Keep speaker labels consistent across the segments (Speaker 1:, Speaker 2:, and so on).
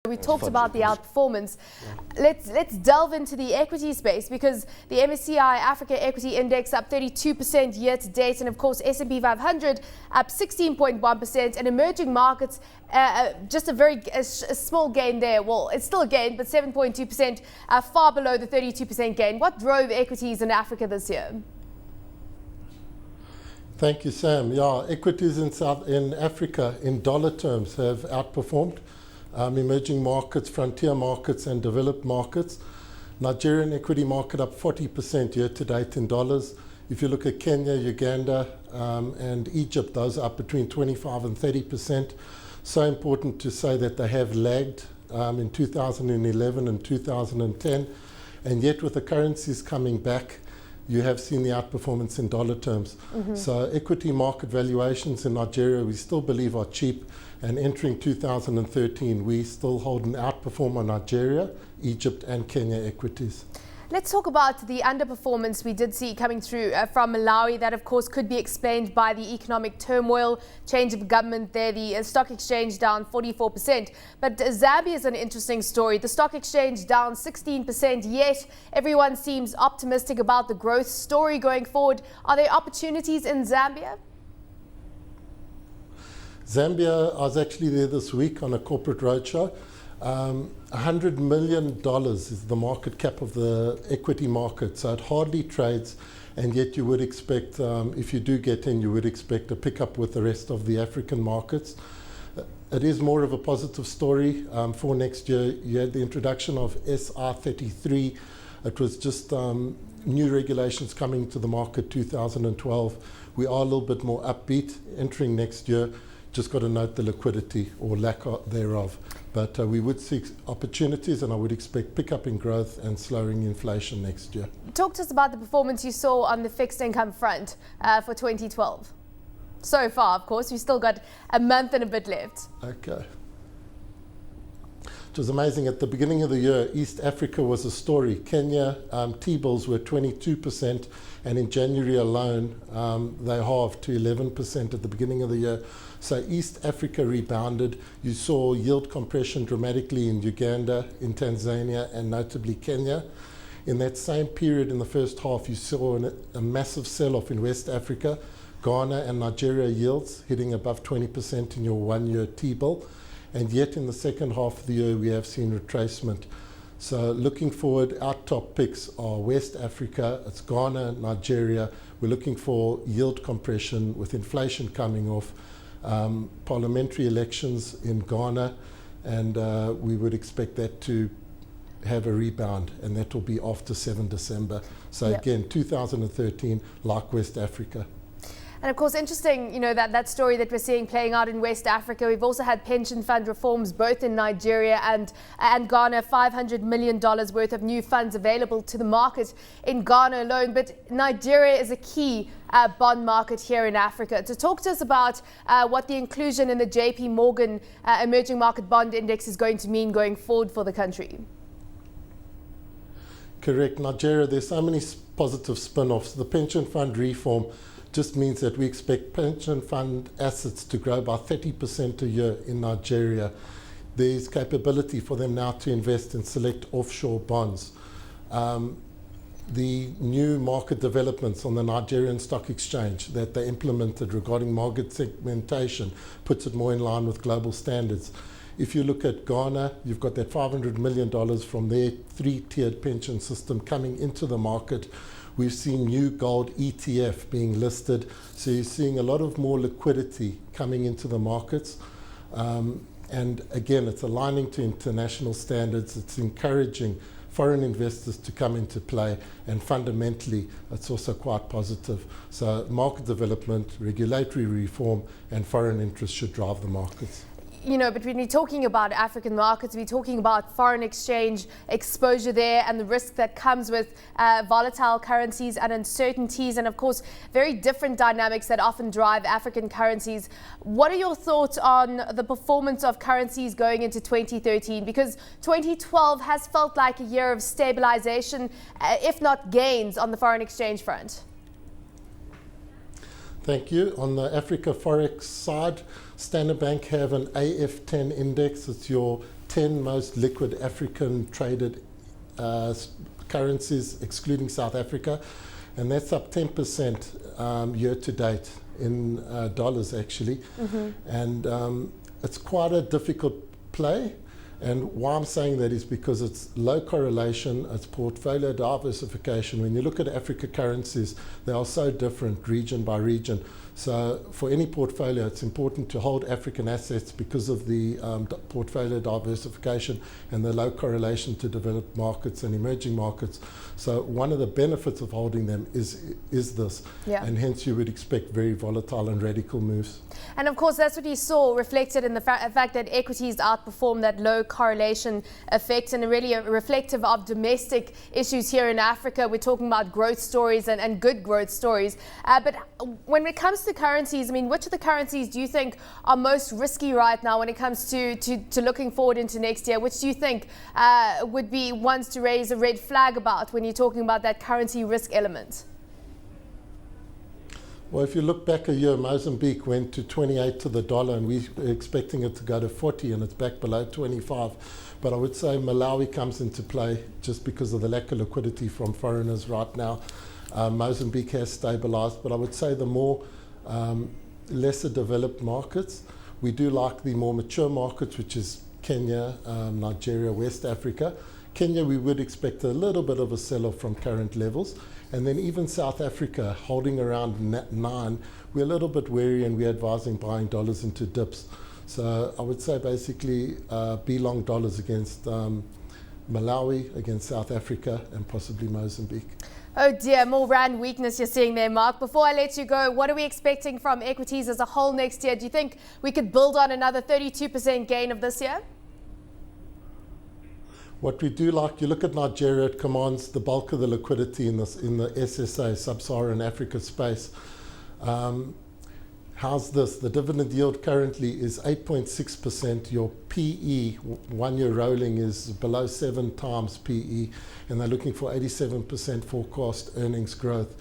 Speaker 1: We talked about the outperformance. Let's delve into the equity space, because the MSCI Africa Equity Index up 32% year to date, and of course S&P 500 up 16.1%, and emerging markets just a small gain there. Well, it's still a gain, but 7.2%, far below the 32% gain. What drove equities in Africa this year?
Speaker 2: Thank you, Sam. Yeah, equities in Africa in dollar terms have outperformed emerging markets, frontier markets and developed markets. Nigerian equity market up 40% year to date in dollars. If you look at Kenya, Uganda and Egypt, those are up between 25 and 30%. So important to say that they have lagged in 2011 and 2010. And yet with the currencies coming back, you have seen the outperformance in dollar terms. So equity market valuations in Nigeria, we still believe are cheap. And entering 2013, we still hold an outperform on Nigeria, Egypt and Kenya equities.
Speaker 1: Let's talk about the underperformance we did see coming through from Malawi. That, of course, could be explained by the economic turmoil, change of government there, the stock exchange down 44%. But Zambia is an interesting story. The stock exchange down 16%, yet everyone seems optimistic about the growth story going forward. Are there opportunities in Zambia?
Speaker 2: Zambia, I was actually there this week on a corporate roadshow. $100 million is the market cap of the equity market, so it hardly trades, and yet you would expect, if you do get in, you would expect a pickup with the rest of the African markets. It is more of a positive story for next year. You had the introduction of SR33. It was just new regulations coming to the market 2012. We are a little bit more upbeat entering next year. Just got to note the liquidity or lack thereof. But we would see opportunities, and I would expect pickup in growth and slowing inflation next year.
Speaker 1: Talk to us about the performance you saw on the fixed income front for 2012. So far, of course, we've still got a month and a bit left.
Speaker 2: Okay. It was amazing. At the beginning of the year, East Africa was a story. Kenya T-bills were 22%, and in January alone, they halved to 11% at the beginning of the year. So East Africa rebounded. You saw yield compression dramatically in Uganda, in Tanzania, and notably Kenya. In that same period, in the first half, you saw a massive sell-off in West Africa, Ghana and Nigeria yields hitting above 20% in your one-year T-bill. And yet in the second half of the year, we have seen retracement. So looking forward, our top picks are West Africa, it's Ghana, Nigeria. We're looking for yield compression with inflation coming off, parliamentary elections in Ghana, and we would expect that to have a rebound, and that will be after 7 December. So again, 2013, like West Africa.
Speaker 1: And of course, interesting, you know, that story that we're seeing playing out in West Africa. We've also had pension fund reforms both in Nigeria and Ghana, $500 million worth of new funds available to the market in Ghana alone. But Nigeria is a key bond market here in Africa. To talk to us about what the inclusion in the JP Morgan Emerging Market Bond Index is going to mean going forward for the country.
Speaker 2: Correct. Nigeria, there's so many positive spin-offs. The pension fund reform just means that we expect pension fund assets to grow by 30% a year in Nigeria. There's capability for them now to invest in select offshore bonds. The new market developments on the Nigerian Stock Exchange that they implemented regarding market segmentation puts it more in line with global standards. If you look at Ghana, you've got that $500 million from their three-tiered pension system coming into the market. We've seen new gold ETF being listed. So you're seeing a lot of more liquidity coming into the markets. And again, it's aligning to international standards. It's encouraging foreign investors to come into play. And fundamentally, it's also quite positive. So market development, regulatory reform, and foreign interest should drive the markets.
Speaker 1: You know, but when we're talking about African markets, we're talking about foreign exchange exposure there and the risk that comes with volatile currencies and uncertainties, and of course, very different dynamics that often drive African currencies. What are your thoughts on the performance of currencies going into 2013? Because 2012 has felt like a year of stabilization, if not gains, on the foreign exchange front.
Speaker 2: Thank you. On the Africa Forex side, Standard Bank have an AF10 index. It's your 10 most liquid African traded currencies, excluding South Africa, and that's up 10% year to date in dollars actually. And it's quite a difficult play. And why I'm saying that is because it's low correlation, it's portfolio diversification. When you look at Africa currencies, they are so different region by region. So for any portfolio, it's important to hold African assets because of the portfolio diversification and the low correlation to developed markets and emerging markets. So one of the benefits of holding them is this, and hence you would expect very volatile and radical moves.
Speaker 1: And of course, that's what you saw reflected in the fact that equities outperformed that low correlation effect, and really reflective of domestic issues here in Africa. We're talking about growth stories and good growth stories. But when it comes to currencies, I mean, which of the currencies do you think are most risky right now when it comes to looking forward into next year? Which do you think would be ones to raise a red flag about when you're talking about that currency risk element?
Speaker 2: Well, if you look back a year, Mozambique went to 28 to the dollar, and we were expecting it to go to 40, and it's back below 25. But I would say Malawi comes into play just because of the lack of liquidity from foreigners right now. Mozambique has stabilized, but I would say the more lesser developed markets, we do like the more mature markets, which is Kenya, Nigeria, West Africa. Kenya, we would expect a little bit of a sell-off from current levels. And then even South Africa holding around 9, we're a little bit wary, and we're advising buying dollars into dips. So I would say basically be long dollars against Malawi, against South Africa, and possibly Mozambique.
Speaker 1: Oh dear, more rand weakness you're seeing there, Mark. Before I let you go, what are we expecting from equities as a whole next year? Do you think we could build on another 32% gain of this year?
Speaker 2: What we do like, you look at Nigeria, it commands the bulk of the liquidity in the SSA, Sub-Saharan Africa space. How's this? The dividend yield currently is 8.6%. Your PE, 1 year rolling, is below 7 times PE, and they're looking for 87% forecast earnings growth.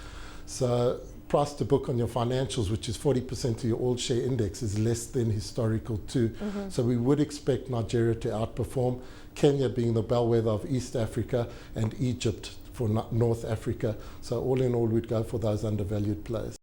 Speaker 2: So price to book on your financials, which is 40% of your all share index, is less than historical too. So we would expect Nigeria to outperform, Kenya being the bellwether of East Africa, and Egypt for North Africa. So all in all, we'd go for those undervalued plays.